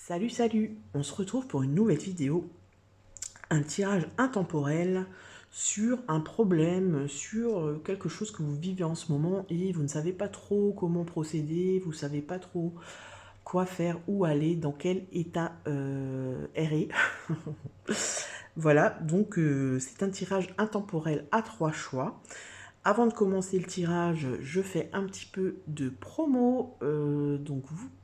Salut, salut! On se retrouve pour une nouvelle vidéo, un tirage intemporel sur un problème, sur quelque chose que vous vivez en ce moment et vous ne savez pas trop comment procéder, vous ne savez pas trop quoi faire, où aller, dans quel état errer. Voilà, donc c'est un tirage intemporel à 3 choix. Avant de commencer le tirage, je fais un petit peu de promo.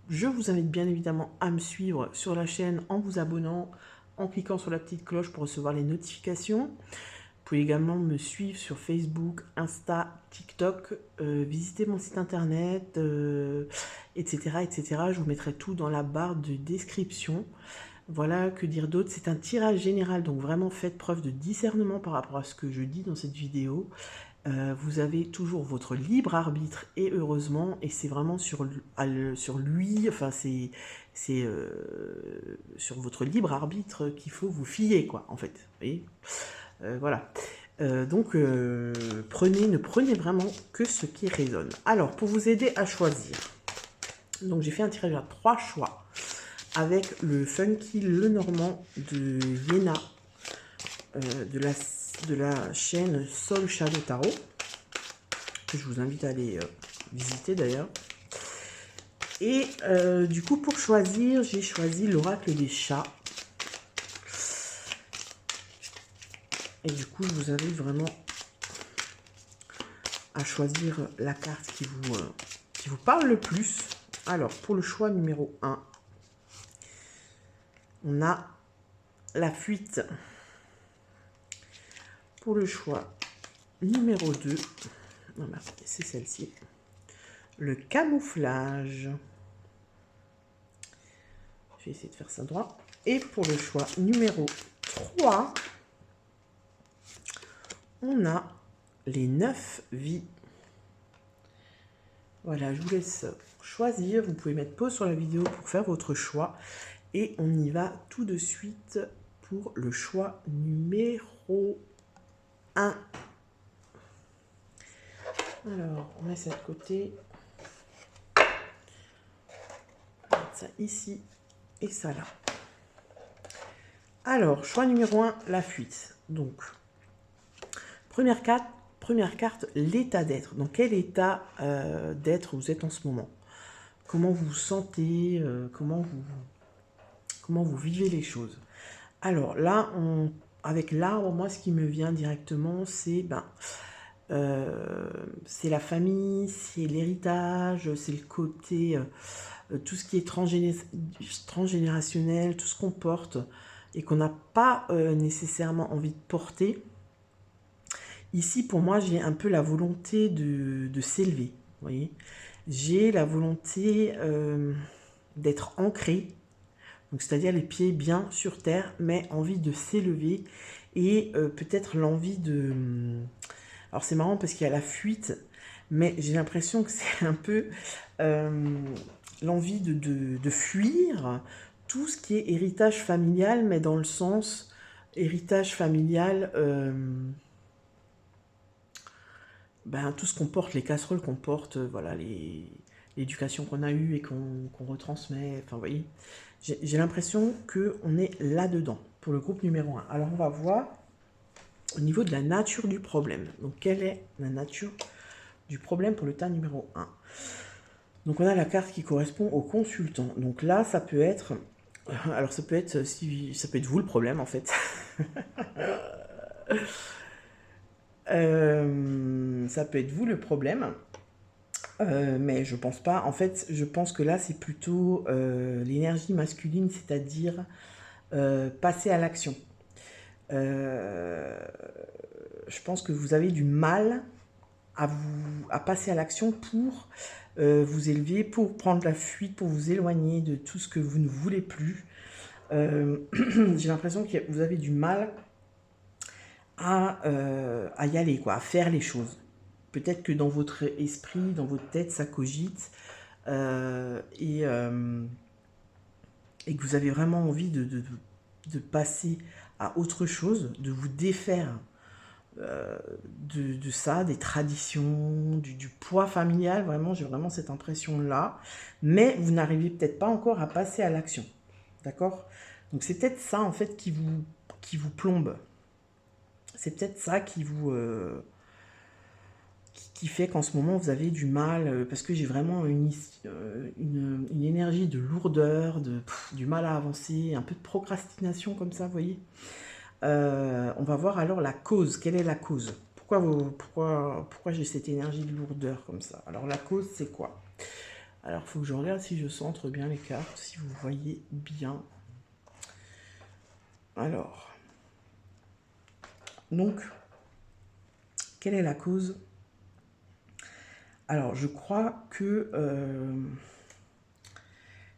Je vous invite bien évidemment à me suivre sur la chaîne en vous abonnant, en cliquant sur la petite cloche pour recevoir les notifications. Vous pouvez également me suivre sur Facebook, Insta, TikTok, visiter mon site internet, etc., etc. Je vous mettrai tout dans la barre de description. Voilà, que dire d'autre? C'est un tirage général, donc vraiment faites preuve de discernement par rapport à ce que je dis dans cette vidéo. Vous avez toujours votre libre arbitre et heureusement, et c'est vraiment sur lui, enfin c'est sur votre libre arbitre qu'il faut vous fier, quoi, en fait. Vous voyez, voilà. Ne prenez vraiment que ce qui résonne. Alors, pour vous aider à choisir, donc j'ai fait un tirage à 3 choix avec le Funky Lenormand de Yéna, de la chaîne Soul Shadow Tarot, que je vous invite à aller visiter d'ailleurs. Et du coup, pour choisir, j'ai choisi l'oracle des chats. Et du coup, vous avez vraiment à choisir la carte qui vous parle le plus. Alors, pour le choix numéro 1, on a la fuite. Pour le choix numéro 2, c'est celle-ci, le camouflage. Je vais essayer de faire ça droit. Et pour le choix numéro 3, on a les 9 vies. Voilà, je vous laisse choisir. Vous pouvez mettre pause sur la vidéo pour faire votre choix. Et on y va tout de suite pour le choix numéro 1. Alors, on met ça de côté. On va mettre ça ici et ça là. Alors, choix numéro 1, la fuite. Donc, première carte, l'état d'être. Dans quel état d'être vous êtes en ce moment? Comment vous vous sentez? Comment vous vivez les choses? Alors là, avec l'arbre, moi, ce qui me vient directement, c'est c'est la famille, c'est l'héritage, c'est le côté, tout ce qui est transgénérationnel, tout ce qu'on porte et qu'on n'a pas nécessairement envie de porter. Ici, pour moi, j'ai un peu la volonté de s'élever, vous voyez. J'ai la volonté d'être ancré, donc c'est-à-dire les pieds bien sur terre, mais envie de s'élever et peut-être l'envie de... Alors c'est marrant parce qu'il y a la fuite, mais j'ai l'impression que c'est un peu l'envie de fuir tout ce qui est héritage familial, mais dans le sens héritage familial... tout ce qu'on porte, les casseroles qu'on porte, voilà, l'éducation qu'on a eue et qu'on retransmet, enfin, vous voyez, j'ai l'impression qu'on est là-dedans, pour le groupe numéro 1. Alors, on va voir au niveau de la nature du problème. Donc, quelle est la nature du problème pour le tas numéro 1? Donc, on a la carte qui correspond au consultant. Donc là, ça peut être... Alors, ça peut être vous le problème, en fait. Ça peut être vous le problème, mais je pense pas. En fait, je pense que là, c'est plutôt l'énergie masculine, c'est-à-dire passer à l'action. Je pense que vous avez du mal à passer à l'action pour vous élever, pour prendre la fuite, pour vous éloigner de tout ce que vous ne voulez plus. J'ai l'impression que vous avez du mal à y aller, quoi, à faire les choses. Peut-être que dans votre esprit, dans votre tête, ça cogite et que vous avez vraiment envie de passer à autre chose, de vous défaire de ça, des traditions, du poids familial. Vraiment, j'ai vraiment cette impression-là. Mais vous n'arrivez peut-être pas encore à passer à l'action. D'accord? Donc c'est peut-être ça en fait qui vous plombe. C'est peut-être ça qui fait qu'en ce moment vous avez du mal, parce que j'ai vraiment une énergie de lourdeur, du mal à avancer, un peu de procrastination comme ça, vous voyez. On va voir alors la cause. Quelle est la cause? Pourquoi j'ai cette énergie de lourdeur comme ça? Alors la cause, c'est quoi? Alors il faut que je regarde si je centre bien les cartes, si vous voyez bien. Alors, donc, quelle est la cause? Alors, je crois que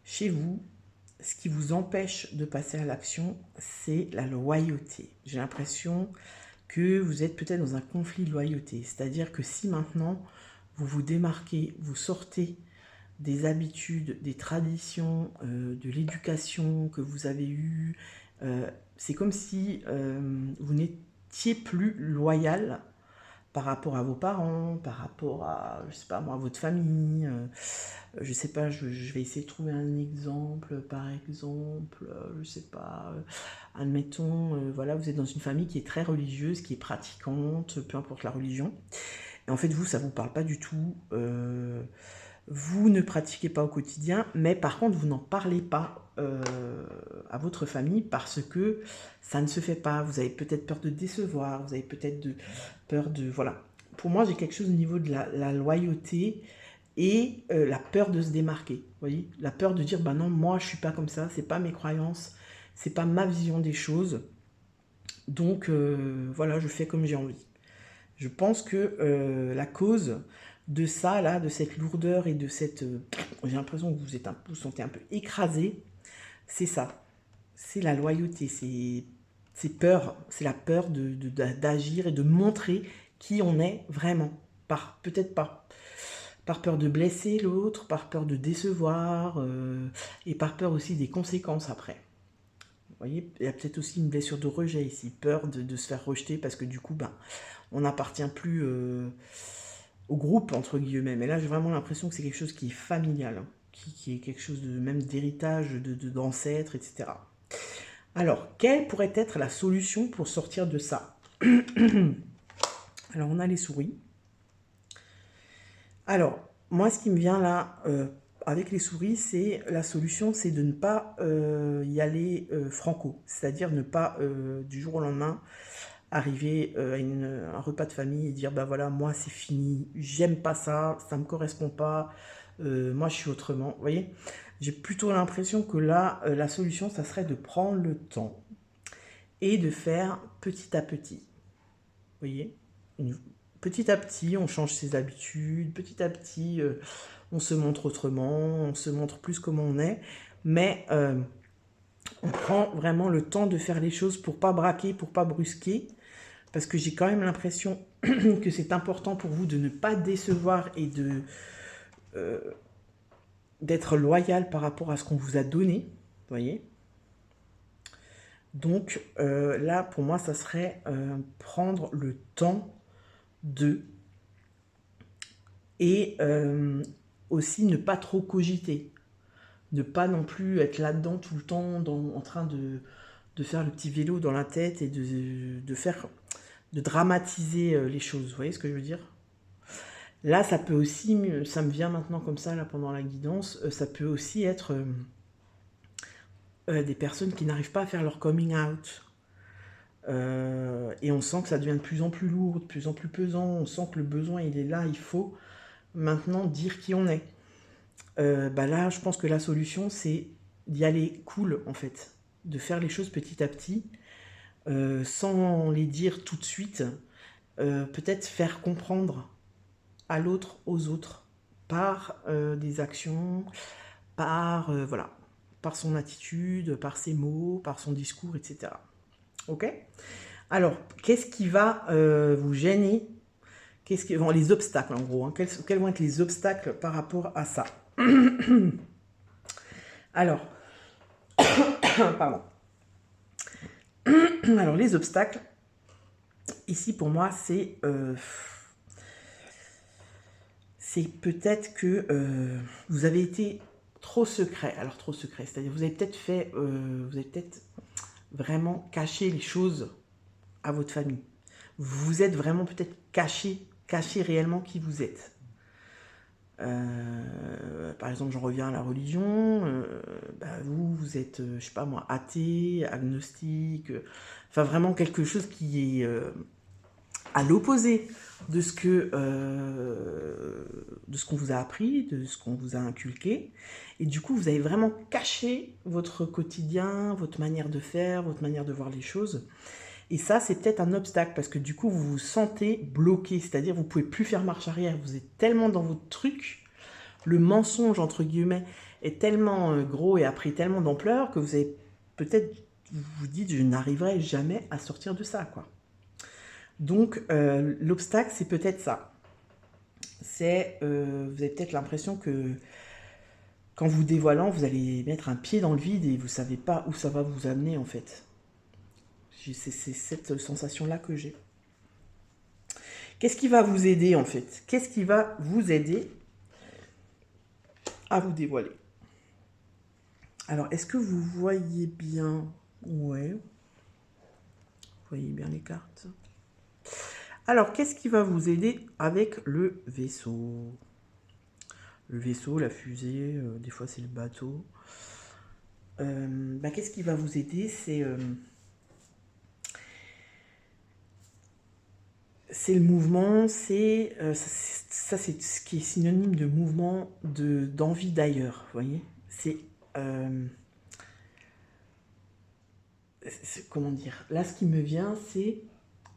chez vous, ce qui vous empêche de passer à l'action, c'est la loyauté. J'ai l'impression que vous êtes peut-être dans un conflit de loyauté. C'est-à-dire que si maintenant, vous vous démarquez, vous sortez des habitudes, des traditions, de l'éducation que vous avez eue, c'est comme si vous n'étiez plus loyal par rapport à vos parents, par rapport à, je sais pas moi, votre famille, je sais pas, je vais essayer de trouver un exemple, par exemple, je sais pas, admettons, voilà, vous êtes dans une famille qui est très religieuse, qui est pratiquante, peu importe la religion, et en fait, vous, ça vous parle pas du tout, vous ne pratiquez pas au quotidien, mais par contre, vous n'en parlez pas à votre famille parce que ça ne se fait pas. Vous avez peut-être peur de décevoir, vous avez peut-être peur de... Voilà. Pour moi, j'ai quelque chose au niveau de la loyauté et la peur de se démarquer. Vous voyez? La peur de dire, bah non, moi, je suis pas comme ça, c'est pas mes croyances, c'est pas ma vision des choses. Donc, voilà, je fais comme j'ai envie. Je pense que la cause de ça, là, de cette lourdeur et de cette... j'ai l'impression que vous vous sentez un peu écrasé, c'est ça. C'est la loyauté, c'est peur, c'est la peur d'agir et de montrer qui on est vraiment. Peut-être pas. Par peur de blesser l'autre, par peur de décevoir, et par peur aussi des conséquences après. Vous voyez, il y a peut-être aussi une blessure de rejet ici, peur de se faire rejeter parce que du coup, ben, on n'appartient plus au groupe, entre guillemets. Mais là, j'ai vraiment l'impression que c'est quelque chose qui est familial, hein, qui est quelque chose de même d'héritage, d'ancêtres, etc. Alors, quelle pourrait être la solution pour sortir de ça? Alors, on a les souris. Alors, moi, ce qui me vient là, avec les souris, c'est la solution, c'est de ne pas y aller franco. C'est-à-dire ne pas, du jour au lendemain, arriver à un repas de famille et dire, bah voilà, moi, c'est fini, j'aime pas ça, ça me correspond pas, moi, je suis autrement. Vous voyez? J'ai plutôt l'impression que là, la solution, ça serait de prendre le temps et de faire petit à petit. Vous voyez? Petit à petit, on change ses habitudes, petit à petit, on se montre autrement, on se montre plus comme on est, mais on prend vraiment le temps de faire les choses pour pas braquer, pour pas brusquer, parce que j'ai quand même l'impression que c'est important pour vous de ne pas décevoir et d'être loyal par rapport à ce qu'on vous a donné, vous voyez? Donc là, pour moi, ça serait prendre le temps de... Et aussi ne pas trop cogiter. Ne pas non plus être là-dedans tout le temps, en train de faire le petit vélo dans la tête et de dramatiser les choses. Vous voyez ce que je veux dire? Là, ça peut aussi, ça me vient maintenant comme ça, là, pendant la guidance, ça peut aussi être des personnes qui n'arrivent pas à faire leur coming out. Et on sent que ça devient de plus en plus lourd, de plus en plus pesant, on sent que le besoin, il est là, il faut maintenant dire qui on est. Bah là, je pense que la solution, c'est d'y aller cool, en fait. De faire les choses petit à petit, sans les dire tout de suite. Peut-être faire comprendre à l'autre, aux autres, par des actions, voilà, par son attitude, par ses mots, par son discours, etc. Ok? Alors, qu'est-ce qui va vous gêner? Bon, les obstacles, en gros, hein. Quels vont être les obstacles par rapport à ça? Alors, pardon. Alors, les obstacles, ici, pour moi, c'est peut-être que vous avez été trop secret. Alors, trop secret, c'est-à-dire vous avez peut-être fait, vous avez peut-être vraiment caché les choses à votre famille. Vous êtes vraiment peut-être caché réellement qui vous êtes. Par exemple, j'en reviens à la religion. Vous êtes, je sais pas moi, athée, agnostique. Enfin, vraiment quelque chose qui est à l'opposé de ce qu'on vous a appris, de ce qu'on vous a inculqué. Et du coup, vous avez vraiment caché votre quotidien, votre manière de faire, votre manière de voir les choses. Et ça, c'est peut-être un obstacle parce que du coup, vous vous sentez bloqué, c'est-à-dire vous ne pouvez plus faire marche arrière. Vous êtes tellement dans votre truc, le mensonge, entre guillemets, est tellement gros et a pris tellement d'ampleur que vous avez peut-être, vous vous dites, je n'arriverai jamais à sortir de ça, quoi. Donc, l'obstacle, c'est peut-être ça. C'est, vous avez peut-être l'impression que qu'en vous dévoilant, vous allez mettre un pied dans le vide et vous ne savez pas où ça va vous amener, en fait. C'est cette sensation-là que j'ai. Qu'est-ce qui va vous aider en fait? Qu'est-ce qui va vous aider à vous dévoiler? Alors, est-ce que vous voyez bien? Ouais. Vous voyez bien les cartes. Alors, qu'est-ce qui va vous aider avec le vaisseau? Le vaisseau, la fusée, des fois c'est le bateau. Qu'est-ce qui va vous aider? C'est le mouvement, ça c'est ce qui est synonyme de mouvement, d'envie d'ailleurs, vous voyez. Comment dire? Là, ce qui me vient, c'est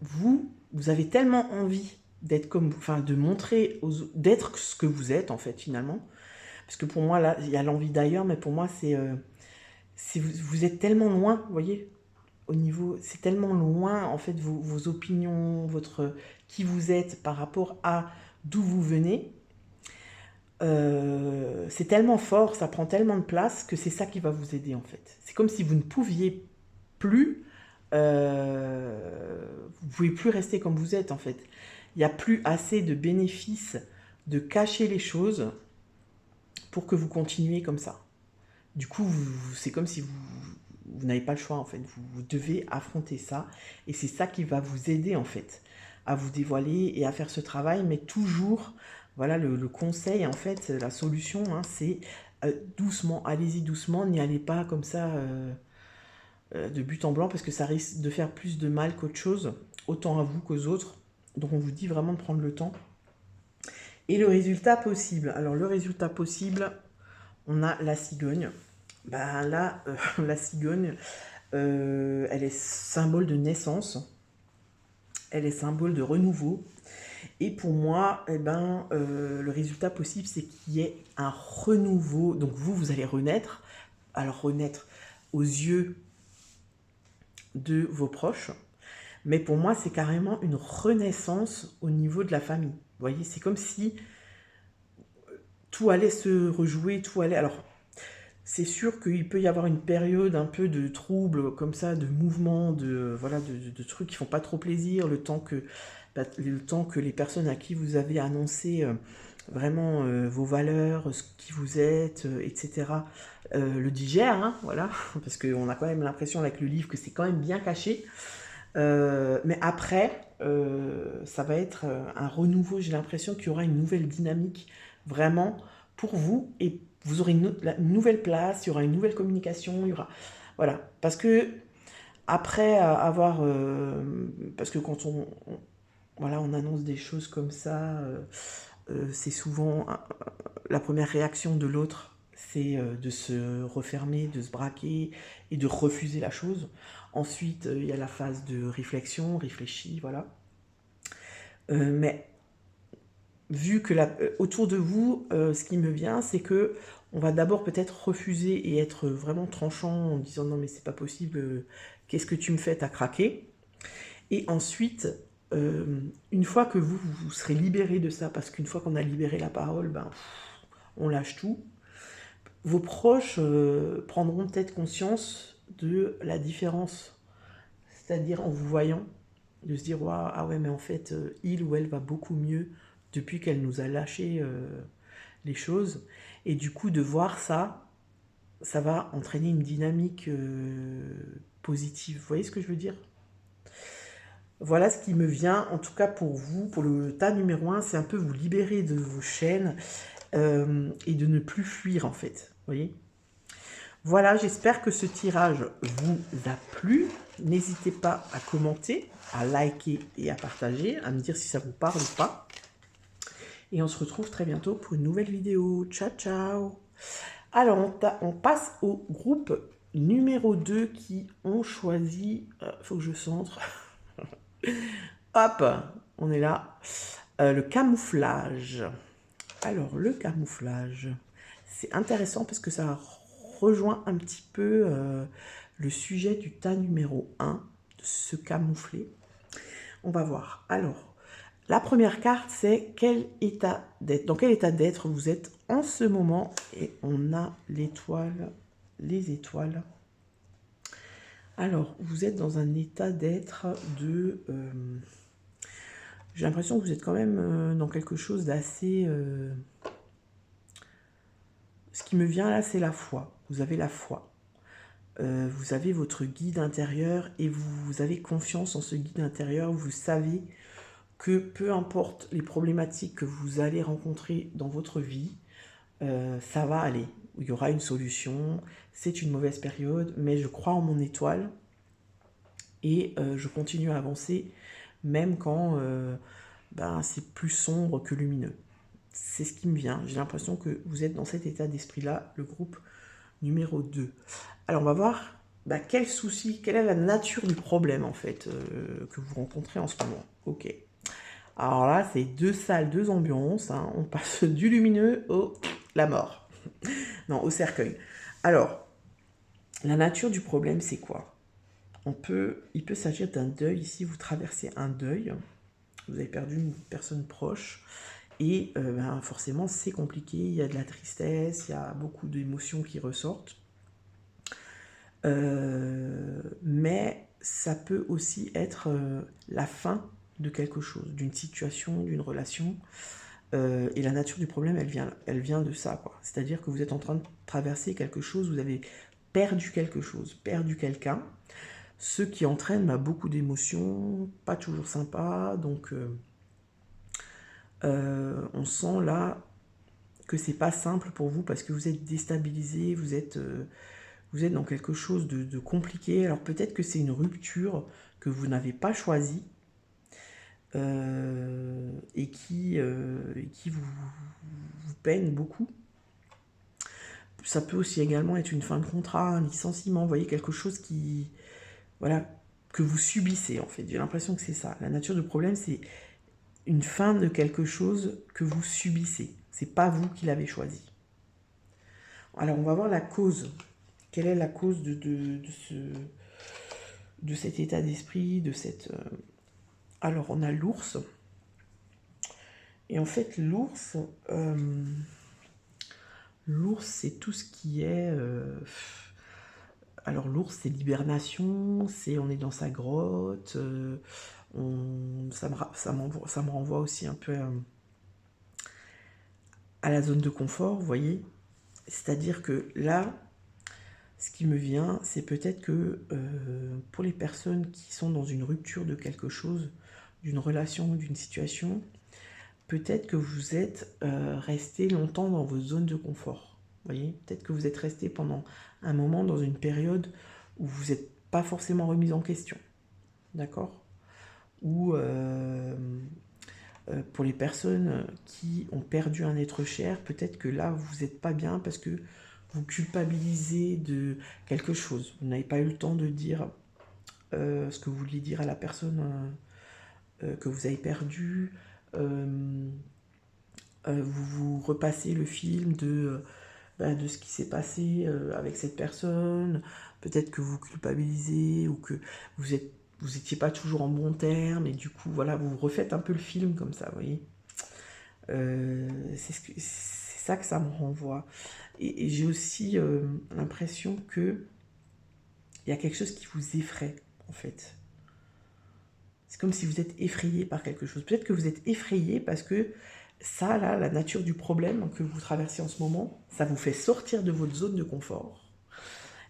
vous avez tellement envie d'être comme vous, enfin de montrer, d'être ce que vous êtes en fait finalement. Parce que pour moi, là, il y a l'envie d'ailleurs, mais pour moi, vous êtes tellement loin, vous voyez, au niveau, c'est tellement loin en fait vos opinions, qui vous êtes par rapport à d'où vous venez. C'est tellement fort, ça prend tellement de place que c'est ça qui va vous aider en fait. C'est comme si vous ne pouviez plus, vous pouvez plus rester comme vous êtes en fait. Il n'y a plus assez de bénéfices de cacher les choses pour que vous continuiez comme ça. Du coup, c'est comme si vous n'avez pas le choix en fait. Vous devez affronter ça et c'est ça qui va vous aider en fait à vous dévoiler et à faire ce travail, mais toujours, voilà le conseil en fait, la solution, hein, c'est doucement, allez-y doucement, n'y allez pas comme ça de but en blanc parce que ça risque de faire plus de mal qu'autre chose, autant à vous qu'aux autres. Donc on vous dit vraiment de prendre le temps. Et le résultat possible. Alors le résultat possible, on a la cigogne. Là, la cigogne, elle est symbole de naissance. Elle est symbole de renouveau. Et pour moi, le résultat possible, c'est qu'il y ait un renouveau. Donc vous allez renaître. Alors renaître aux yeux de vos proches. Mais pour moi, c'est carrément une renaissance au niveau de la famille. Vous voyez, c'est comme si tout allait se rejouer, tout allait... Alors, c'est sûr qu'il peut y avoir une période un peu de trouble, comme ça, de mouvement, de trucs qui font pas trop plaisir, le temps que les personnes à qui vous avez annoncé vraiment vos valeurs, ce qui vous êtes, etc., le digèrent, hein, voilà, parce qu'on a quand même l'impression avec le livre que c'est quand même bien caché. Mais après, ça va être un renouveau. J'ai l'impression qu'il y aura une nouvelle dynamique vraiment pour vous et vous aurez une nouvelle place, il y aura une nouvelle communication, il y aura... Voilà. Parce que après avoir... parce que quand voilà, on annonce des choses comme ça, c'est souvent la première réaction de l'autre, c'est de se refermer, de se braquer et de refuser la chose. Ensuite, il y a la phase de réflexion, réfléchis, voilà. Mais vu que autour de vous, ce qui me vient, c'est que on va d'abord peut-être refuser et être vraiment tranchant en disant non mais c'est pas possible, qu'est-ce que tu me fais, t'as craqué. Et ensuite, une fois que vous serez libéré de ça, parce qu'une fois qu'on a libéré la parole, on lâche tout, vos proches prendront peut-être conscience de la différence, c'est-à-dire en vous voyant, de se dire waouh, ah ouais mais en fait il ou elle va beaucoup mieux depuis qu'elle nous a lâché les choses. Et du coup, de voir ça, ça va entraîner une dynamique positive. Vous voyez ce que je veux dire? Voilà ce qui me vient, en tout cas pour vous, pour le tas numéro 1, c'est un peu vous libérer de vos chaînes et de ne plus fuir en fait. Vous voyez? Voilà, j'espère que ce tirage vous a plu. N'hésitez pas à commenter, à liker et à partager, à me dire si ça vous parle ou pas. Et on se retrouve très bientôt pour une nouvelle vidéo. Ciao, ciao! Alors, on passe au groupe numéro 2 qui ont choisi... faut que je centre. Hop, on est là. Le camouflage. Alors, le camouflage, c'est intéressant parce que ça rejoint un petit peu le sujet du tas numéro 1, de se camoufler. On va voir. Alors, la première carte, c'est quel état d'être. Dans quel état d'être vous êtes en ce moment? Et on a l'étoile, les étoiles. Alors, vous êtes dans un état d'être de... j'ai l'impression que vous êtes quand même dans quelque chose d'assez... ce qui me vient là, c'est la foi. Vous avez la foi. Vous avez votre guide intérieur et vous avez confiance en ce guide intérieur. Vous savez que peu importe les problématiques que vous allez rencontrer dans votre vie, ça va aller. Il y aura une solution. C'est une mauvaise période, mais je crois en mon étoile et je continue à avancer, même quand c'est plus sombre que lumineux. C'est ce qui me vient. J'ai l'impression que vous êtes dans cet état d'esprit-là, le groupe numéro 2. Alors, on va voir quel souci, quelle est la nature du problème, en fait, que vous rencontrez en ce moment. Ok. Alors là, c'est deux salles, deux ambiances. Hein. On passe du lumineux au la mort. Non, au cercueil. Alors, la nature du problème, c'est quoi? Il peut s'agir d'un deuil. Ici, vous traversez un deuil. Vous avez perdu une personne proche. Et forcément, c'est compliqué. Il y a de la tristesse, il y a beaucoup d'émotions qui ressortent. Mais ça peut aussi être la fin de quelque chose, d'une situation, d'une relation. Et la nature du problème, elle vient de ça, quoi. C'est-à-dire que vous êtes en train de traverser quelque chose, vous avez perdu quelque chose, perdu quelqu'un, ce qui entraîne beaucoup d'émotions, pas toujours sympa. Donc, on sent là que c'est pas simple pour vous parce que vous êtes déstabilisé, vous êtes dans quelque chose de compliqué. Alors peut-être que c'est une rupture que vous n'avez pas choisie et qui vous peine beaucoup. Ça peut aussi également être une fin de contrat, un licenciement, vous voyez, quelque chose qui... Voilà, que vous subissez en fait. J'ai l'impression que c'est ça. La nature du problème, c'est une fin de quelque chose que vous subissez. C'est pas vous qui l'avez choisi. Alors on va voir la cause. Quelle est la cause de cet état d'esprit, de cette... Alors, on a l'ours. Et en fait, l'ours, c'est tout ce qui est... alors, l'ours, c'est l'hibernation, on est dans sa grotte. Ça me renvoie aussi un peu à la zone de confort, vous voyez. C'est-à-dire que là... Ce qui me vient, c'est peut-être que pour les personnes qui sont dans une rupture de quelque chose, d'une relation, d'une situation, peut-être que vous êtes resté longtemps dans vos zones de confort. Vous voyez, peut-être que vous êtes resté pendant un moment dans une période où vous n'êtes pas forcément remis en question. D'accord? Ou pour les personnes qui ont perdu un être cher, peut-être que là, vous n'êtes pas bien parce que vous culpabilisez de quelque chose. Vous n'avez pas eu le temps de dire ce que vous vouliez dire à la personne que vous avez perdue. Vous repassez le film de ce qui s'est passé avec cette personne. Peut-être que vous culpabilisez ou que vous étiez pas toujours en bon terme et du coup, voilà, vous refaites un peu le film comme ça, vous voyez. C'est ça que ça me renvoie. Et j'ai aussi l'impression que il y a quelque chose qui vous effraie, en fait. C'est comme si vous êtes effrayé par quelque chose. Peut-être que vous êtes effrayé parce que Ça, là, la nature du problème que vous traversez en ce moment, ça vous fait sortir de votre zone de confort.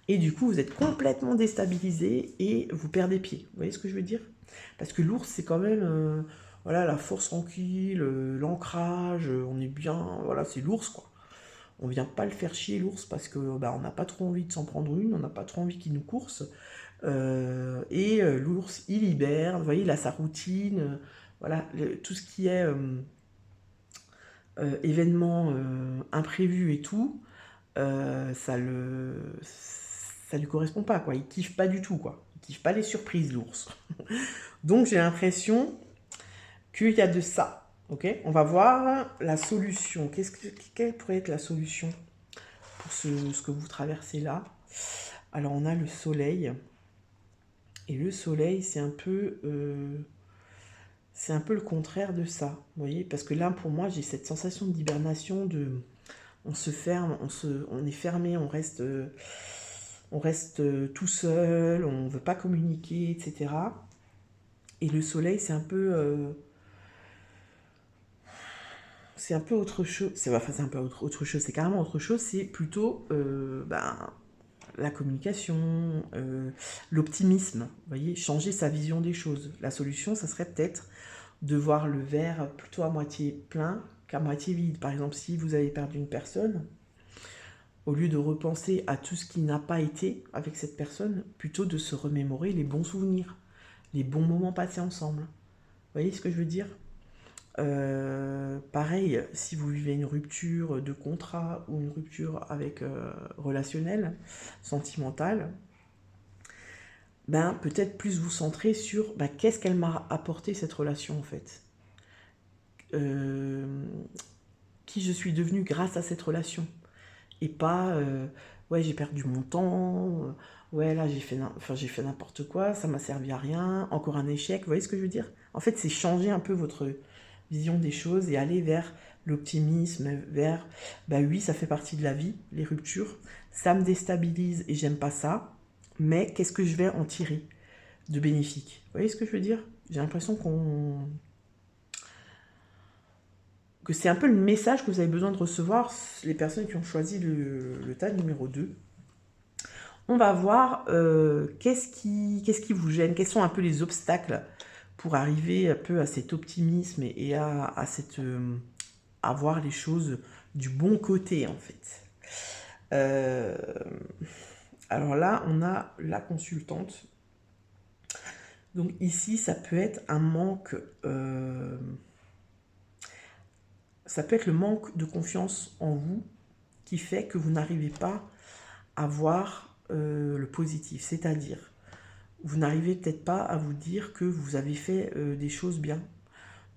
Et du coup, vous êtes complètement déstabilisé et vous perdez pied. Vous voyez ce que je veux dire? Parce que l'ours, c'est quand même voilà, la force tranquille, l'ancrage, on est bien, voilà, c'est l'ours, quoi. On vient pas le faire chier, l'ours, parce que bah, on n'a pas trop envie de s'en prendre une, on n'a pas trop envie qu'il nous course. L'ours, il hiberne, vous voyez, il a sa routine, voilà, tout ce qui est événement imprévu et tout, ça lui correspond pas, quoi. Il kiffe pas du tout, quoi. Il kiffe pas les surprises, l'ours. Donc j'ai l'impression qu'il y a de ça. Ok, on va voir la solution. Quelle pourrait être la solution pour ce que vous traversez là? Alors on a le soleil. Et le soleil, c'est un peu le contraire de ça. Vous voyez, parce que là, pour moi, j'ai cette sensation d'hibernation, on se ferme, on est fermé, on reste tout seul, on ne veut pas communiquer, etc. Et le soleil, c'est un peu autre chose. C'est un peu autre chose, c'est carrément autre chose. C'est plutôt la communication, l'optimisme. Vous voyez, changer sa vision des choses. La solution, ça serait peut-être de voir le verre plutôt à moitié plein qu'à moitié vide. Par exemple, si vous avez perdu une personne, au lieu de repenser à tout ce qui n'a pas été avec cette personne, plutôt de se remémorer les bons souvenirs, les bons moments passés ensemble. Vous voyez ce que je veux dire? Pareil, si vous vivez une rupture de contrat ou une rupture avec relationnelle, sentimentale, ben peut-être plus vous centrer sur qu'est-ce qu'elle m'a apporté cette relation en fait. Qui je suis devenue grâce à cette relation. Et pas ouais, j'ai perdu mon temps, ouais, là j'ai fait n'importe quoi, ça m'a servi à rien, encore un échec. Vous voyez ce que je veux dire? En fait, c'est changer un peu votre vision des choses et aller vers l'optimisme, vers bah oui, ça fait partie de la vie, les ruptures, ça me déstabilise et j'aime pas ça, mais qu'est-ce que je vais en tirer de bénéfique? Vous voyez ce que je veux dire? J'ai l'impression que c'est un peu le message que vous avez besoin de recevoir, les personnes qui ont choisi le tas numéro 2. On va voir qu'est-ce qui vous gêne, quels sont un peu les obstacles pour arriver un peu à cet optimisme et à voir les choses du bon côté en fait. Euh, alors là, on a la consultante. Donc ici, ça peut être un manque... ça peut être le manque de confiance en vous qui fait que vous n'arrivez pas à voir le positif. C'est-à-dire, vous n'arrivez peut-être pas à vous dire que vous avez fait des choses bien,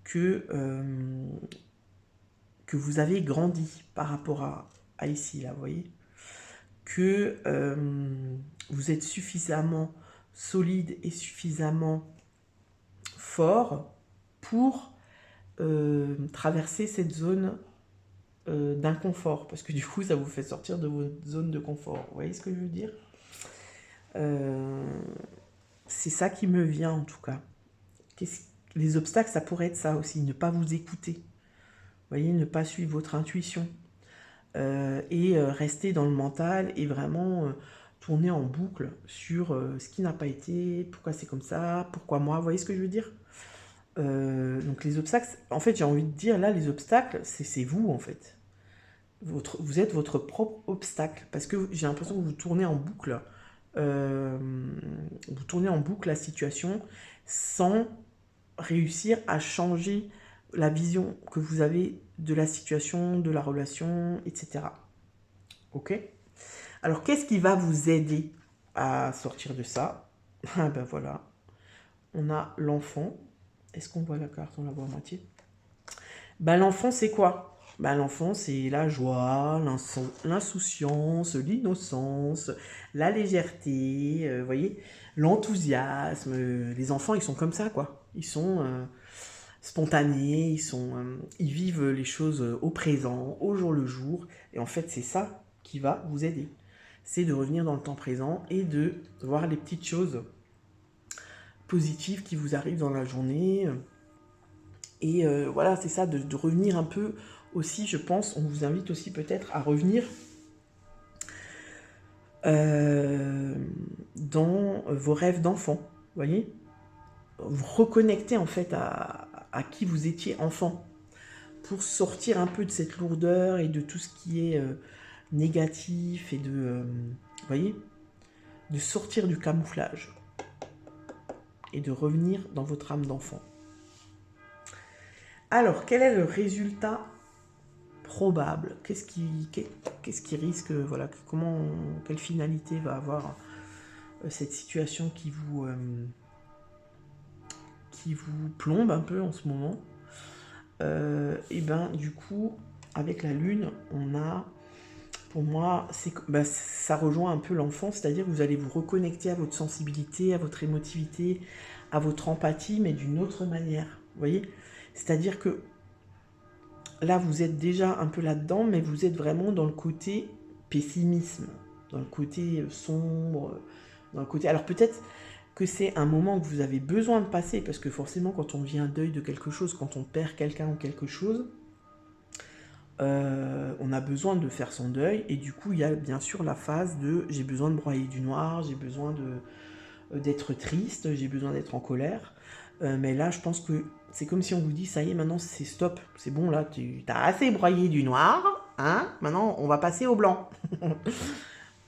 que, que vous avez grandi par rapport à ici, là, vous voyez, que vous êtes suffisamment solide et suffisamment fort pour traverser cette zone d'inconfort, parce que du coup, ça vous fait sortir de votre zone de confort. Vous voyez ce que je veux dire? C'est ça qui me vient en tout cas. Les obstacles, ça pourrait être ça aussi, ne pas vous écouter. Vous voyez, ne pas suivre votre intuition. Rester dans le mental et vraiment tourner en boucle sur ce qui n'a pas été, pourquoi c'est comme ça, pourquoi moi, vous voyez ce que je veux dire? Donc les obstacles, en fait j'ai envie de dire là, les obstacles, c'est vous en fait. Vous êtes votre propre obstacle, parce que j'ai l'impression que vous tournez en boucle, la situation sans réussir à changer la vision que vous avez de la situation, de la relation, etc. Ok? Alors, qu'est-ce qui va vous aider à sortir de ça? Ah ben voilà, on a l'enfant. Est-ce qu'on voit la carte? On la voit à moitié. Ben l'enfant, c'est quoi? Ben l'enfant, c'est la joie, l'insouciance, l'innocence, la légèreté, vous voyez, l'enthousiasme. Les enfants, ils sont comme ça, quoi. Ils sont spontanés, ils vivent les choses au présent, au jour le jour. Et en fait, c'est ça qui va vous aider. C'est de revenir dans le temps présent et de voir les petites choses positives qui vous arrivent dans la journée. Et voilà, c'est ça, de revenir un peu aussi, je pense, on vous invite aussi peut-être à revenir dans vos rêves d'enfant, vous voyez? Vous reconnecter en fait à qui vous étiez enfant, pour sortir un peu de cette lourdeur et de tout ce qui est négatif et vous voyez, de sortir du camouflage et de revenir dans votre âme d'enfant. Alors, quel est le résultat probable? Qu'est-ce qui risque, voilà, quelle finalité va avoir cette situation qui vous plombe un peu en ce moment? Et ben du coup, avec la lune, on a, pour moi, ça rejoint un peu l'enfant, c'est-à-dire que vous allez vous reconnecter à votre sensibilité, à votre émotivité, à votre empathie, mais d'une autre manière, vous voyez? C'est-à-dire que là, vous êtes déjà un peu là-dedans, mais vous êtes vraiment dans le côté pessimisme, dans le côté sombre, dans le côté... Alors peut-être que c'est un moment que vous avez besoin de passer, parce que forcément, quand on vit un deuil de quelque chose, quand on perd quelqu'un ou quelque chose, on a besoin de faire son deuil, et du coup, il y a bien sûr la phase de j'ai besoin de broyer du noir, j'ai besoin d'être triste, j'ai besoin d'être en colère. Mais là, je pense que c'est comme si on vous dit, ça y est, maintenant c'est stop, c'est bon, là, tu as assez broyé du noir, hein, maintenant on va passer au blanc.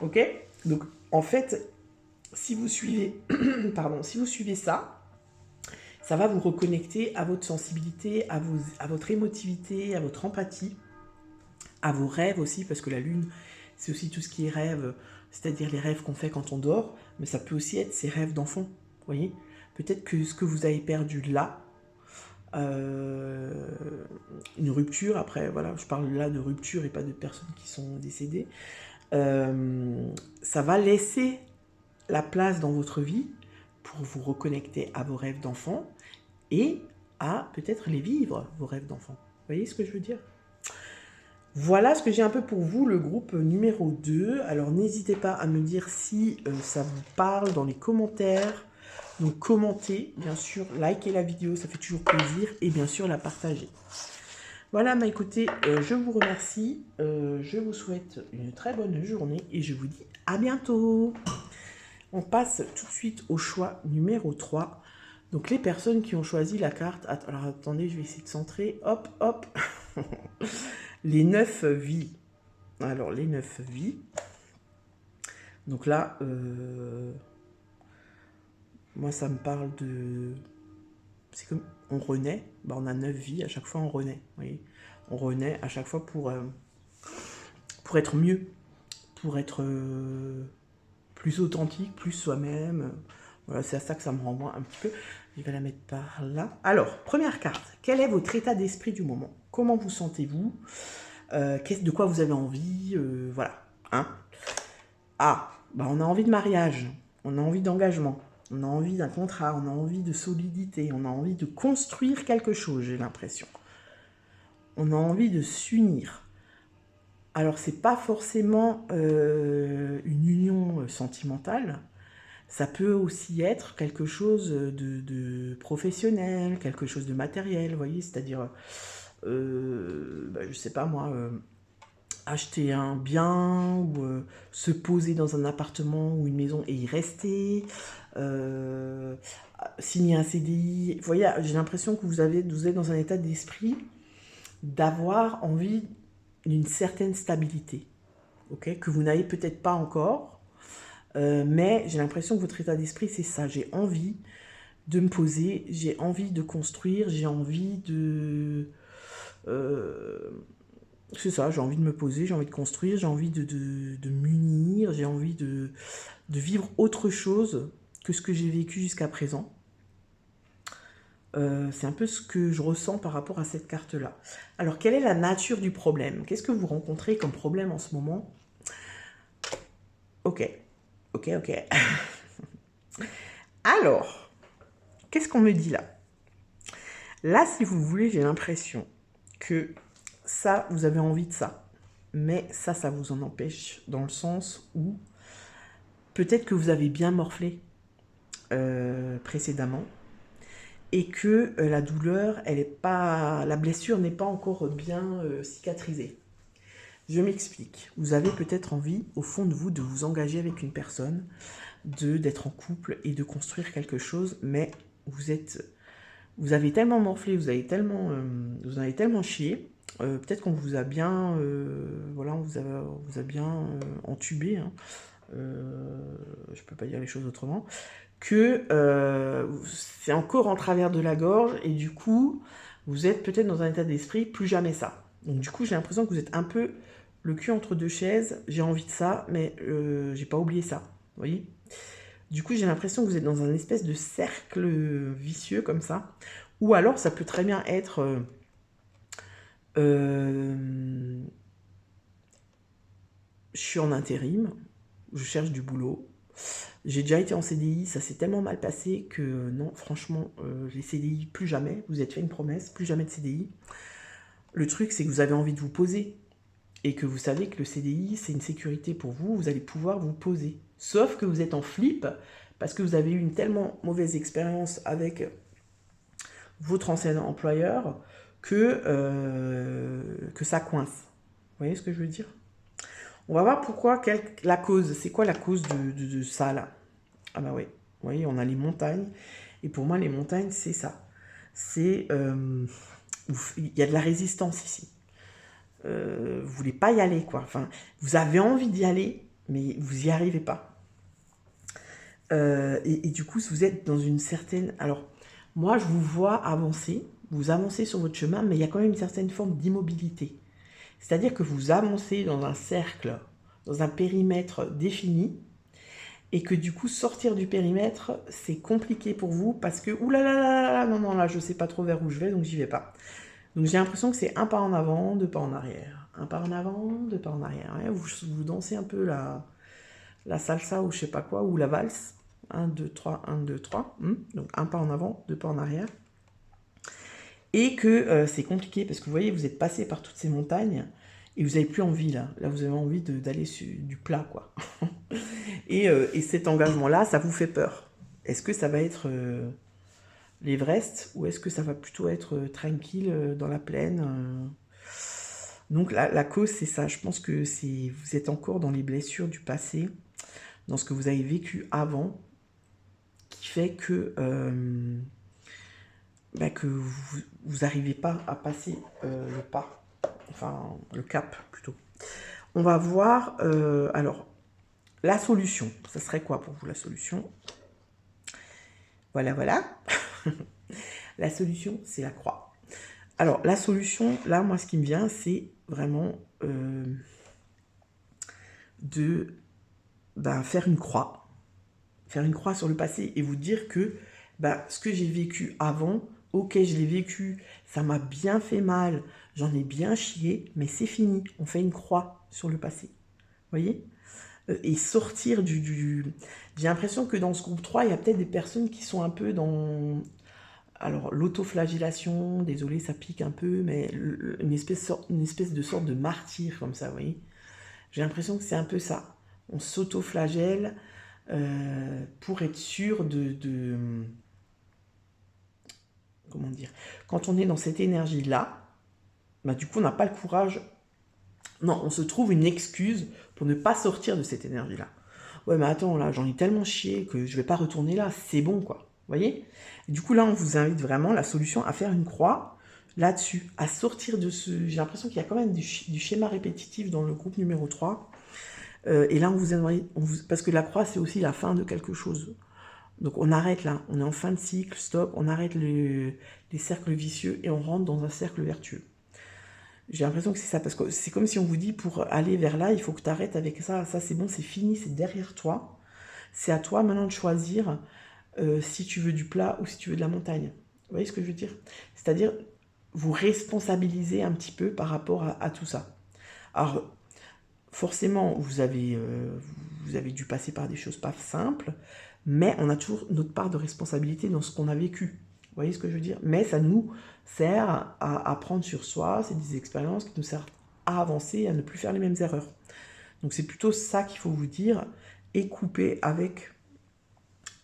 Ok? Donc, en fait, si vous suivez, pardon, si vous suivez ça, ça va vous reconnecter à votre sensibilité, à votre émotivité, à votre empathie, à vos rêves aussi, parce que la lune, c'est aussi tout ce qui est rêve, c'est-à-dire les rêves qu'on fait quand on dort, mais ça peut aussi être ces rêves d'enfant, vous voyez? Peut-être que ce que vous avez perdu là, une rupture, après, voilà, je parle là de rupture et pas de personnes qui sont décédées, ça va laisser la place dans votre vie pour vous reconnecter à vos rêves d'enfant et à peut-être les vivre, vos rêves d'enfant. Vous voyez ce que je veux dire? Voilà ce que j'ai un peu pour vous, le groupe numéro 2. Alors n'hésitez pas à me dire si ça vous parle dans les commentaires. Donc commentez, bien sûr, likez la vidéo, ça fait toujours plaisir. Et bien sûr, la partager. Voilà, bah écoutez, je vous remercie. Je vous souhaite une très bonne journée et je vous dis à bientôt. On passe tout de suite au choix numéro 3. Donc les personnes qui ont choisi la carte... Alors attendez, je vais essayer de centrer. Hop, hop. Les 9 vies. Alors les 9 vies. Donc là, moi ça me parle de... C'est comme on renaît. Bah, on a 9 vies, à chaque fois on renaît. Vous voyez, on renaît à chaque fois pour être mieux. Pour être plus authentique, plus soi-même. Voilà, c'est à ça que ça me renvoie un petit peu. Je vais la mettre par là. Alors, première carte. Quel est votre état d'esprit du moment? Comment vous sentez-vous? De quoi vous avez envie? Voilà. Hein? Ah, bah on a envie de mariage. On a envie d'engagement. On a envie d'un contrat. On a envie de solidité. On a envie de construire quelque chose, j'ai l'impression. On a envie de s'unir. Alors, c'est pas forcément une union sentimentale. Ça peut aussi être quelque chose de professionnel, quelque chose de matériel, vous voyez, c'est-à-dire, je sais pas moi, acheter un bien ou se poser dans un appartement ou une maison et y rester, signer un CDI. Vous voyez, j'ai l'impression que vous êtes dans un état d'esprit d'avoir envie d'une certaine stabilité, ok, que vous n'avez peut-être pas encore. Mais j'ai l'impression que votre état d'esprit, c'est ça. J'ai envie de me poser, j'ai envie de construire, j'ai envie de... c'est ça, j'ai envie de me poser, j'ai envie de construire, j'ai envie de m'unir, j'ai envie de vivre autre chose que ce que j'ai vécu jusqu'à présent. C'est un peu ce que je ressens par rapport à cette carte-là. Alors, quelle est la nature du problème? Qu'est-ce que vous rencontrez comme problème en ce moment? Ok. Alors, qu'est-ce qu'on me dit là? Là, si vous voulez, j'ai l'impression que ça, vous avez envie de ça. Mais ça vous en empêche dans le sens où peut-être que vous avez bien morflé précédemment et que la douleur, elle est pas, la blessure n'est pas encore bien cicatrisée. Je m'explique. Vous avez peut-être envie, au fond de vous, de vous engager avec une personne, d'être en couple et de construire quelque chose, mais vous avez tellement morflé, vous en avez tellement chié, peut-être qu'on vous a bien, voilà, vous a bien entubé, hein, je peux pas dire les choses autrement, que c'est encore en travers de la gorge, et du coup, vous êtes peut-être dans un état d'esprit, plus jamais ça. Donc du coup, j'ai l'impression que vous êtes un peu le cul entre deux chaises, j'ai envie de ça, mais j'ai pas oublié ça, vous voyez. Du coup, j'ai l'impression que vous êtes dans un espèce de cercle vicieux comme ça. Ou alors, ça peut très bien être... je suis en intérim, je cherche du boulot. J'ai déjà été en CDI, ça s'est tellement mal passé que non, franchement, les CDI, plus jamais. Vous êtes fait une promesse, plus jamais de CDI. Le truc, c'est que vous avez envie de vous poser. Et que vous savez que le CDI, c'est une sécurité pour vous, vous allez pouvoir vous poser. Sauf que vous êtes en flip, parce que vous avez eu une tellement mauvaise expérience avec votre ancien employeur que ça coince. Vous voyez ce que je veux dire? On va voir pourquoi, la cause. C'est quoi la cause de ça, là? Ah bah oui, vous voyez, on a les montagnes. Et pour moi, les montagnes, c'est ça. C'est... il y a de la résistance ici. Vous voulez pas y aller, quoi. Enfin, vous avez envie d'y aller, mais vous y arrivez pas. Et du coup, vous êtes dans une certaine... Alors, moi, je vous vois avancer, vous avancez sur votre chemin, mais il y a quand même une certaine forme d'immobilité. C'est-à-dire que vous avancez dans un cercle, dans un périmètre défini, et que du coup, sortir du périmètre, c'est compliqué pour vous, parce que, oulala, non, non, là, je sais pas trop vers où je vais, donc j'y vais pas. Donc j'ai l'impression que c'est un pas en avant, deux pas en arrière. Un pas en avant, deux pas en arrière. Ouais, vous dansez un peu la salsa ou je sais pas quoi, ou la valse. 1, 2, 3, 1, 2, 3. Donc un pas en avant, deux pas en arrière. Et que c'est compliqué parce que vous voyez, vous êtes passé par toutes ces montagnes et vous n'avez plus envie là. Là, vous avez envie d'aller sur du plat, quoi. et cet engagement-là, ça vous fait peur. Est-ce que ça va être l'Everest ou est-ce que ça va plutôt être tranquille dans la plaine Donc la cause, c'est ça. Je pense que vous êtes encore dans les blessures du passé, dans ce que vous avez vécu avant, qui fait que vous n'arrivez pas à passer le pas, enfin le cap plutôt. On va voir, alors, la solution. Ça serait quoi pour vous la solution? Voilà, voilà. La solution, c'est la croix. Alors, la solution, là, moi, ce qui me vient, c'est vraiment de faire une croix. Faire une croix sur le passé et vous dire que ce que j'ai vécu avant, ok, je l'ai vécu, ça m'a bien fait mal, j'en ai bien chié, mais c'est fini. On fait une croix sur le passé. Vous voyez? Et sortir du... J'ai l'impression que dans ce groupe 3, il y a peut-être des personnes qui sont un peu dans... Alors, l'autoflagellation, désolé, ça pique un peu, mais une espèce de sorte de martyr, comme ça, vous voyez. J'ai l'impression que c'est un peu ça. On s'autoflagelle pour être sûr de... Comment dire? Quand on est dans cette énergie-là, du coup, on n'a pas le courage... Non, on se trouve une excuse pour ne pas sortir de cette énergie-là. Ouais, mais attends, là, j'en ai tellement chié que je vais pas retourner là, c'est bon, quoi. Vous voyez? Et du coup, là, on vous invite vraiment, la solution, à faire une croix là-dessus, à sortir de ce... J'ai l'impression qu'il y a quand même du schéma répétitif dans le groupe numéro 3. Et là, on vous invite... Parce que la croix, c'est aussi la fin de quelque chose. Donc, on arrête là. On est en fin de cycle, stop. On arrête les cercles vicieux et on rentre dans un cercle vertueux. J'ai l'impression que c'est ça, parce que c'est comme si on vous dit, pour aller vers là, il faut que tu arrêtes avec ça. Ça, c'est bon, c'est fini, c'est derrière toi. C'est à toi maintenant de choisir si tu veux du plat ou si tu veux de la montagne. Vous voyez ce que je veux dire? C'est-à-dire, vous responsabiliser un petit peu par rapport à tout ça. Alors, forcément, vous avez dû passer par des choses pas simples, mais on a toujours notre part de responsabilité dans ce qu'on a vécu. Vous voyez ce que je veux dire? Mais ça nous sert à apprendre sur soi, c'est des expériences qui nous servent à avancer, à ne plus faire les mêmes erreurs. Donc c'est plutôt ça qu'il faut vous dire, et couper avec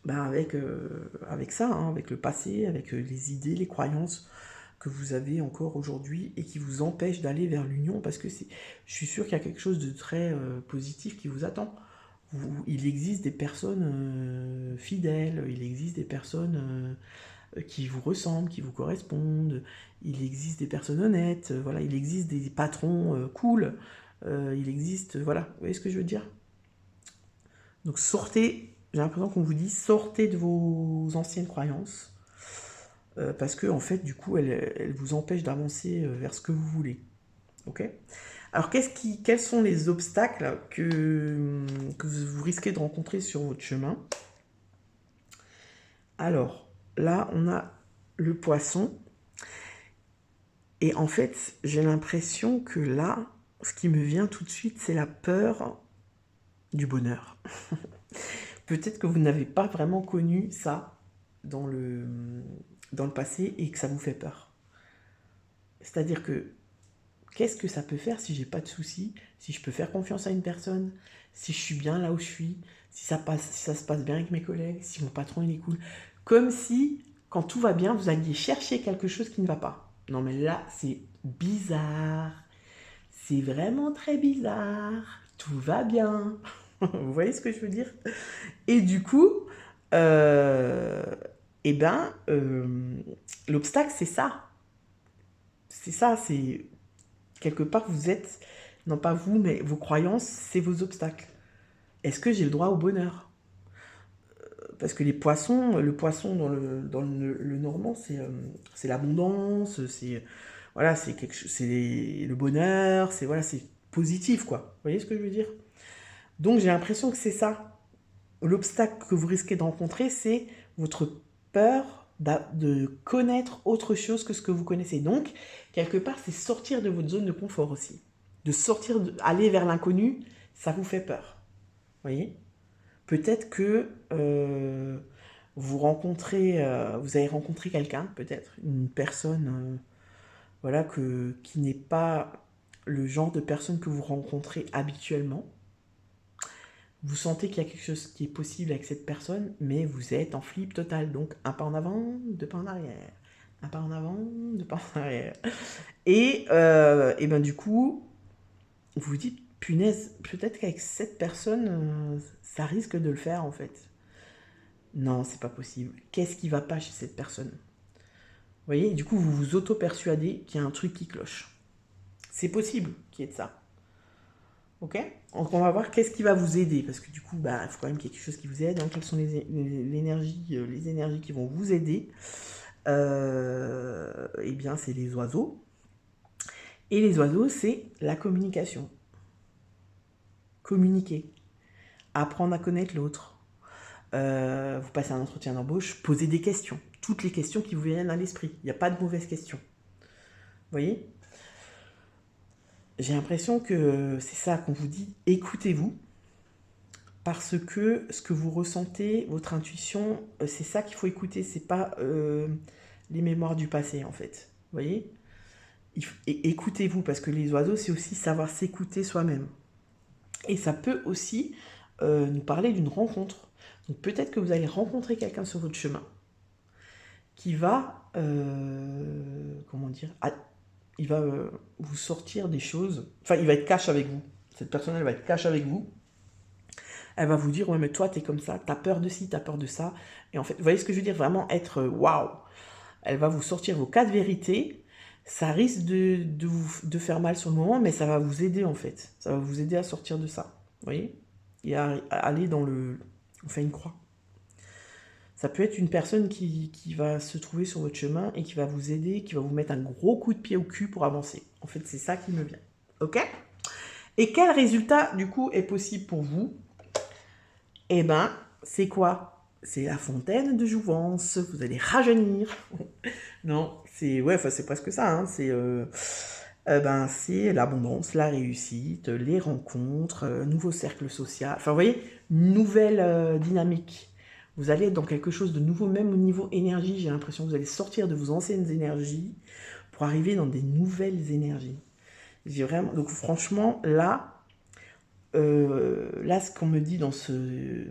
ben avec ça, hein, avec le passé, avec les idées, les croyances que vous avez encore aujourd'hui et qui vous empêchent d'aller vers l'union parce que je suis sûr qu'il y a quelque chose de très positif qui vous attend. Il existe des personnes fidèles, il existe des personnes qui vous ressemblent, qui vous correspondent, il existe des personnes honnêtes, voilà, il existe des patrons cool, il existe, voilà, vous voyez ce que je veux dire? Donc sortez, j'ai l'impression qu'on vous dit, sortez de vos anciennes croyances, parce que en fait, du coup, elles vous empêchent d'avancer vers ce que vous voulez. Ok? Alors, quels sont les obstacles que vous risquez de rencontrer sur votre chemin? Alors, là, on a le poisson. Et en fait, j'ai l'impression que là, ce qui me vient tout de suite, c'est la peur du bonheur. Peut-être que vous n'avez pas vraiment connu ça dans le passé et que ça vous fait peur. C'est-à-dire que qu'est-ce que ça peut faire si j'ai pas de soucis, si je peux faire confiance à une personne, si je suis bien là où je suis, si ça se passe bien avec mes collègues, si mon patron il est cool. Comme si, quand tout va bien, vous alliez chercher quelque chose qui ne va pas. Non mais là, c'est bizarre. C'est vraiment très bizarre. Tout va bien. Vous voyez ce que je veux dire? Et du coup, euh, eh ben, l'obstacle, c'est ça. C'est ça, c'est quelque part, vous êtes, non pas vous, mais vos croyances, c'est vos obstacles. Est-ce que j'ai le droit au bonheur? Parce que le poisson le normand, c'est l'abondance, c'est voilà, c'est quelque chose, c'est le bonheur, c'est voilà, c'est positif quoi. Vous voyez ce que je veux dire? Donc j'ai l'impression que c'est ça. L'obstacle que vous risquez de rencontrer, c'est votre peur de connaître autre chose que ce que vous connaissez. Donc, quelque part, c'est sortir de votre zone de confort aussi. De sortir, aller vers l'inconnu, ça vous fait peur. Vous voyez? Peut-être que vous avez rencontré quelqu'un, peut-être, une personne voilà, qui n'est pas le genre de personne que vous rencontrez habituellement. Vous sentez qu'il y a quelque chose qui est possible avec cette personne, mais vous êtes en flip total. Donc, un pas en avant, deux pas en arrière. Un pas en avant, deux pas en arrière. Et ben du coup, vous vous dites, punaise, peut-être qu'avec cette personne, ça risque de le faire en fait. Non, c'est pas possible. Qu'est-ce qui va pas chez cette personne? Vous voyez, du coup, vous vous auto-persuadez qu'il y a un truc qui cloche. C'est possible qu'il y ait de ça. Ok? Donc on va voir qu'est-ce qui va vous aider, parce que du coup, bah, il faut quand même qu'il y ait quelque chose qui vous aide. Hein. Quelles sont les énergies qui vont vous aider? Eh bien, c'est les oiseaux. Et les oiseaux, c'est la communication. Communiquer. Apprendre à connaître l'autre. Vous passez un entretien d'embauche, posez des questions. Toutes les questions qui vous viennent à l'esprit. Il n'y a pas de mauvaises questions. Vous voyez? J'ai l'impression que c'est ça qu'on vous dit. Écoutez-vous. Parce que ce que vous ressentez, votre intuition, c'est ça qu'il faut écouter. C'est pas les mémoires du passé, en fait. Vous voyez? Écoutez-vous, parce que les oiseaux, c'est aussi savoir s'écouter soi-même. Et ça peut aussi nous parler d'une rencontre. Donc peut-être que vous allez rencontrer quelqu'un sur votre chemin qui va, comment dire, il va vous sortir des choses. Enfin, il va être cash avec vous. Cette personne, elle va être cash avec vous. Elle va vous dire, ouais, mais toi, t'es comme ça, t'as peur de ci, t'as peur de ça. Et en fait, vous voyez ce que je veux dire? Vraiment être waouh. Elle va vous sortir vos quatre vérités. Ça risque de faire mal sur le moment, mais ça va vous aider en fait. Ça va vous aider à sortir de ça. Vous voyez? Et à aller dans le. On fait une croix. Ça peut être une personne qui va se trouver sur votre chemin et qui va vous aider, qui va vous mettre un gros coup de pied au cul pour avancer. En fait, c'est ça qui me vient. Ok? Et quel résultat, du coup, est possible pour vous? Eh ben, c'est quoi? C'est la fontaine de jouvence. Vous allez rajeunir. Non, c'est ouais, enfin c'est presque ça. Hein. C'est l'abondance, la réussite, les rencontres, nouveau cercle social. Enfin, vous voyez, nouvelle dynamique. Vous allez être dans quelque chose de nouveau, même au niveau énergie. J'ai l'impression que vous allez sortir de vos anciennes énergies pour arriver dans des nouvelles énergies. J'ai vraiment. Donc franchement, là, ce qu'on me dit dans ce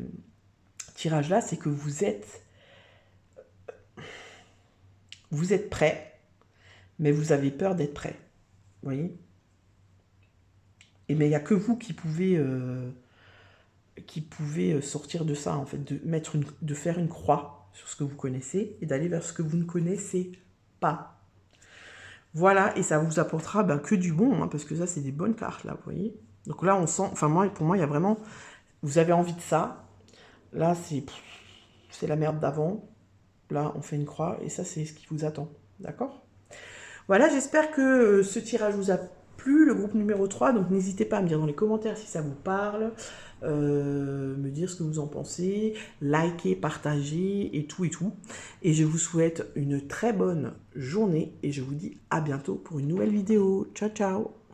tirage-là, c'est que vous êtes prêt, mais vous avez peur d'être prêt. Vous voyez? Et mais il n'y a que vous qui pouvez sortir de ça, en fait, de faire une croix sur ce que vous connaissez et d'aller vers ce que vous ne connaissez pas. Voilà, et ça vous apportera que du bon, hein, parce que ça, c'est des bonnes cartes, là, vous voyez. Donc là, on sent, enfin, pour moi, il y a vraiment, vous avez envie de ça. Là, c'est la merde d'avant. Là, on fait une croix, et ça, c'est ce qui vous attend. D'accord? Voilà, j'espère que ce tirage vous a plu, le groupe numéro 3. Donc, n'hésitez pas à me dire dans les commentaires si ça vous parle, me dire ce que vous en pensez, liker, partager, et tout, et tout. Et je vous souhaite une très bonne journée, et je vous dis à bientôt pour une nouvelle vidéo. Ciao, ciao!